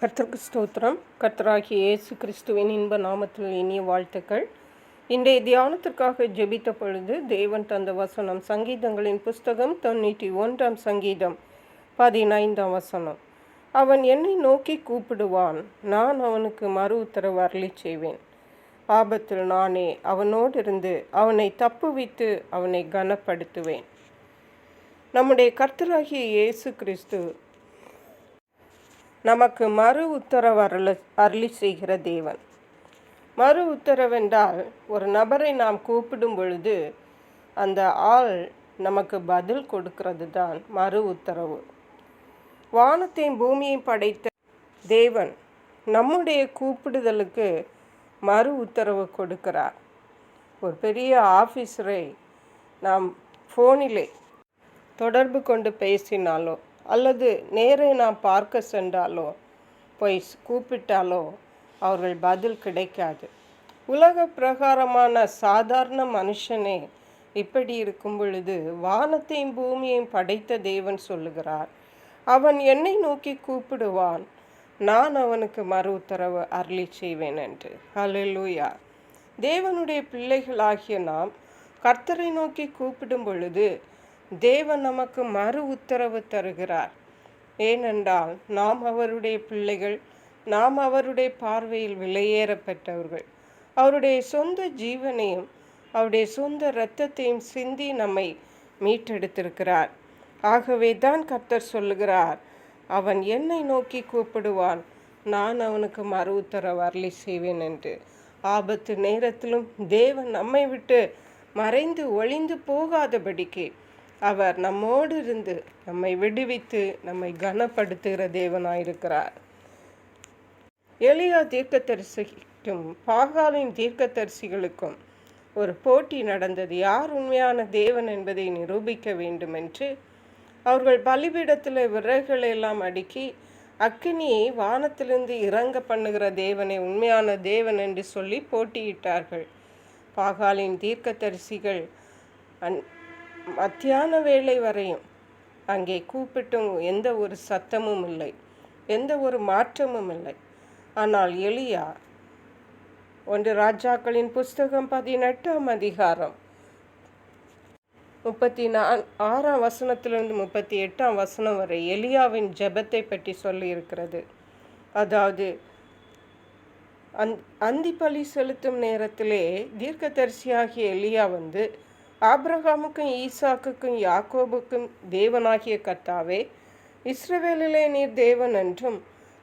கர்த்தருக்கு ஸ்தோத்திரம். கர்த்தராகிய இயேசு கிறிஸ்துவின் இன்ப நாமத்தில் இனிய வாழ்த்துக்கள். இன்றைய தியானத்திற்காக ஜெபித்த பொழுது தேவன் தந்த வசனம் சங்கீதங்களின் புஸ்தகம் 91 சங்கீதம் 15 வசனம். அவன் என்னை நோக்கி கூப்பிடுவான், நான் அவனுக்கு மறு உத்தரவு அருளி செய்வேன். ஆபத்தில் நானே அவனோடு இருந்து அவனை தப்புவித்து அவனை கனப்படுத்துவேன். நம்முடைய கர்த்தராகிய இயேசு கிறிஸ்து நமக்கு மறு உத்தரவு அருளி செய்கிற தேவன். மறு உத்தரவென்றால் ஒரு நபரை நாம் கூப்பிடும் பொழுது அந்த ஆள் நமக்கு பதில் கொடுக்கிறது தான் மறு உத்தரவு. வானத்தையும் பூமியையும் படைத்த தேவன் நம்முடைய கூப்பிடுதலுக்கு மறு உத்தரவு கொடுக்கிறார். ஒரு பெரிய ஆஃபீஸரை நாம் ஃபோனிலே தொடர்பு கொண்டு பேசினாலோ அல்லது நேரே நாம் பார்க்க சென்றாலோ போய் கூப்பிட்டாலோ அவர்கள் பதில் கிடைக்காது. உலக பிரகாரமான சாதாரண மனுஷனே இப்படி இருக்கும் பொழுது வானத்தையும் பூமியையும் படைத்த தேவன் சொல்லுகிறார், அவன் என்னை நோக்கி கூப்பிடுவான், நான் அவனுக்கு மறு உத்தரவு அருளி செய்வேன் என்று. ஹல்லேலூயா. தேவனுடைய பிள்ளைகளாகிய நாம் கர்த்தரை நோக்கி கூப்பிடும் பொழுது தேவன் நமக்கு மறு உத்தரவு தருகிறார். ஏனென்றால் நாம் அவருடைய பிள்ளைகள், நாம் அவருடைய பார்வையில் விலையேறப்பட்டவர்கள். அவருடைய சொந்த ஜீவனையும் அவருடைய சொந்த இரத்தத்தையும் சிந்தி நம்மை மீட்டெடுத்திருக்கிறார். ஆகவே தான் கர்த்தர் சொல்லுகிறார், அவன் என்னை நோக்கி கூப்பிடுவான், நான் அவனுக்கு மறு உத்தரவு அருளி செய்வேன் என்று. ஆபத்து நேரத்திலும் தேவன் நம்மை விட்டு மறைந்து ஒளிந்து போகாதபடிக்கு அவர் நம்மோடு இருந்து நம்மை விடுவித்து நம்மை கனப்படுத்துகிற தேவனாயிருக்கிறார். எலியா தீர்க்கதரிசிக்கும் பாகாலின் தீர்க்கதரிசிகளுக்கும் ஒரு போட்டி நடந்தது. யார் உண்மையான தேவன் என்பதை நிரூபிக்க வேண்டும் என்று அவர்கள் பலிபீடத்தில் விறகுகளை எல்லாம் அடுக்கி அக்கினியை வானத்திலிருந்து இறங்க பண்ணுகிற தேவனை உண்மையான தேவன் என்று சொல்லி போட்டியிட்டார்கள். பாகாலின் தீர்க்கதரிசிகள் மத்தியான வேளை வரையும் அங்கே கூப்பிட்டும் எந்த ஒரு சத்தமும் இல்லை, எந்த ஒரு மாற்றமும் இல்லை. ஆனால் எலியா 1 ராஜாக்களின் புஸ்தகம் 18 அதிகாரம் 36 வசனத்திலிருந்து 38 வசனம் வரை எலியாவின் ஜெபத்தை பற்றி சொல்லியிருக்கிறது. அதாவது அந்திப்பலி செலுத்தும் நேரத்திலே தீர்க்கதரிசியாகிய எலியா வந்து, ஆபிரகாமுக்கும் ஈசாக்குக்கும் யாக்கோபுக்கும் தேவனாகிய கர்த்தாவே, இஸ்ரவேலிலே நீர் தேவன் என்றும்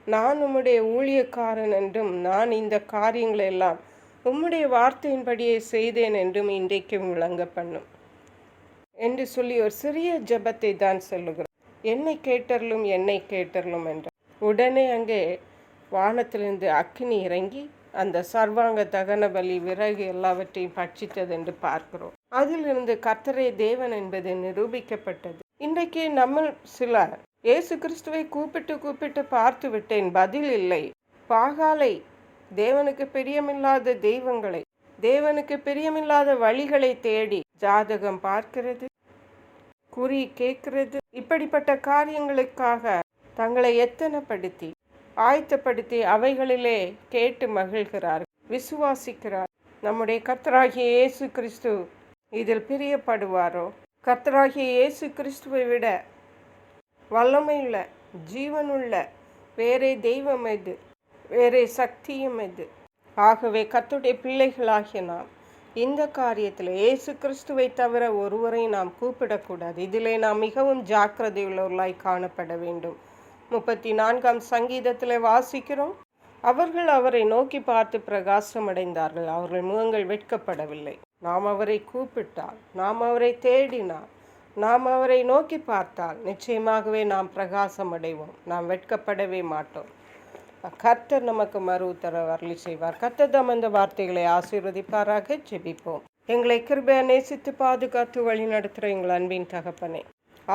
நான் உம்முடைய ஊழியக்காரன் என்றும் நான் இந்த காரியங்களெல்லாம் உம்முடைய வார்த்தையின்படியே செய்தேன் என்றும் இன்றைக்கு விளங்க பண்ணும் என்று சொல்லி ஒரு சிறிய ஜெபத்தை தான் சொல்லுகிறார். என்னை கேட்டருளும், என்னை கேட்டருளும் என்றார். உடனே அங்கே வானத்திலிருந்து அக்கினி இறங்கி அந்த சர்வாங்க தகன பலி விறகு எல்லாவற்றையும் பட்சித்தது என்று பார்க்கிறோம். அதிலிருந்து கர்த்தரே தேவன் என்பது நிரூபிக்கப்பட்டது. இன்றைக்கு நம்ம சிலர் இயேசு கிறிஸ்துவை கூப்பிட்டு பார்த்து விட்டேன், பதில் இல்லை. பாகாலை, தேவனுக்கு பிரியமில்லாத தெய்வங்களை, தேவனுக்கு பிரியமில்லாத வழிகளை தேடி ஜாதகம் பார்க்கிறது, குறி கேட்கிறது, இப்படிப்பட்ட காரியங்களுக்காக தங்களை எத்தனைப்படுத்தி ஆயத்தப்படுத்தி அவைகளிலே கேட்டு மகிழ்கிறார், விசுவாசிக்கிறார். நம்முடைய கர்த்தராகிய இயேசு கிறிஸ்து இதில் பிரியப்படுவாரோ? கர்த்தராகிய இயேசு கிறிஸ்துவை விட வல்லமையுள்ள ஜீவனுள்ள வேறே தெய்வம் எது? வேறே சக்தியும் எது? ஆகவே கர்த்தருடைய பிள்ளைகளாகிய நாம் இந்த காரியத்தில் இயேசு கிறிஸ்துவை தவிர ஒருவரை நாம் கூப்பிடக்கூடாது. இதிலே நாம் மிகவும் ஜாக்கிரதையுள்ளவர்களாய் காணப்பட வேண்டும். 34 சங்கீதத்தில் வாசிக்கிறோம், அவர்கள் அவரை நோக்கி பார்த்து பிரகாசம் அடைந்தார்கள், அவர்கள் முகங்கள் வெட்கப்படவில்லை. நாம் அவரை கூப்பிட்டால், நாம் அவரை தேடினால், நாம் அவரை நோக்கி பார்த்தால் நிச்சயமாகவே நாம் பிரகாசம் அடைவோம், நாம் வெட்கப்படவே மாட்டோம். கர்த்தர் நமக்கு மறு உத்தரவு அருளி செய்வார். கர்த்தர் தம் அந்த வார்த்தைகளை ஆசீர்வதிப்பாராக. ஜெபிப்போம். எங்களை கிருபையா நேசித்து பாதுகாத்து வழி நடத்துகிற எங்கள் அன்பின் தகப்பனே,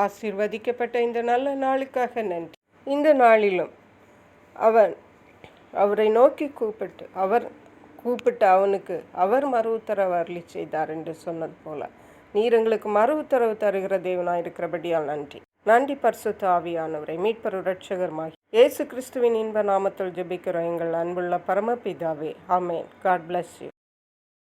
ஆசீர்வதிக்கப்பட்ட இந்த நல்ல நாளுக்காக நன்றி. இந்த நாளிலும் அவரை நோக்கி கூப்பிட்டு அவனுக்கு அவர் மறு உத்தரவு அருளி செய்தார் என்று சொன்னது போல நீர் எங்களுக்கு மறு உத்தரவு தருகிற தேவனாயிருக்கிறபடியால் நன்றி. பரிசுத்த ஆவியானவரை, மீட்பர் இரட்சகருமாகி இயேசு கிறிஸ்துவின் இன்ப நாமத்தில் ஜெபிக்கிறோம் எங்கள் அன்புள்ள பரமபிதாவே. ஆமென். God bless you.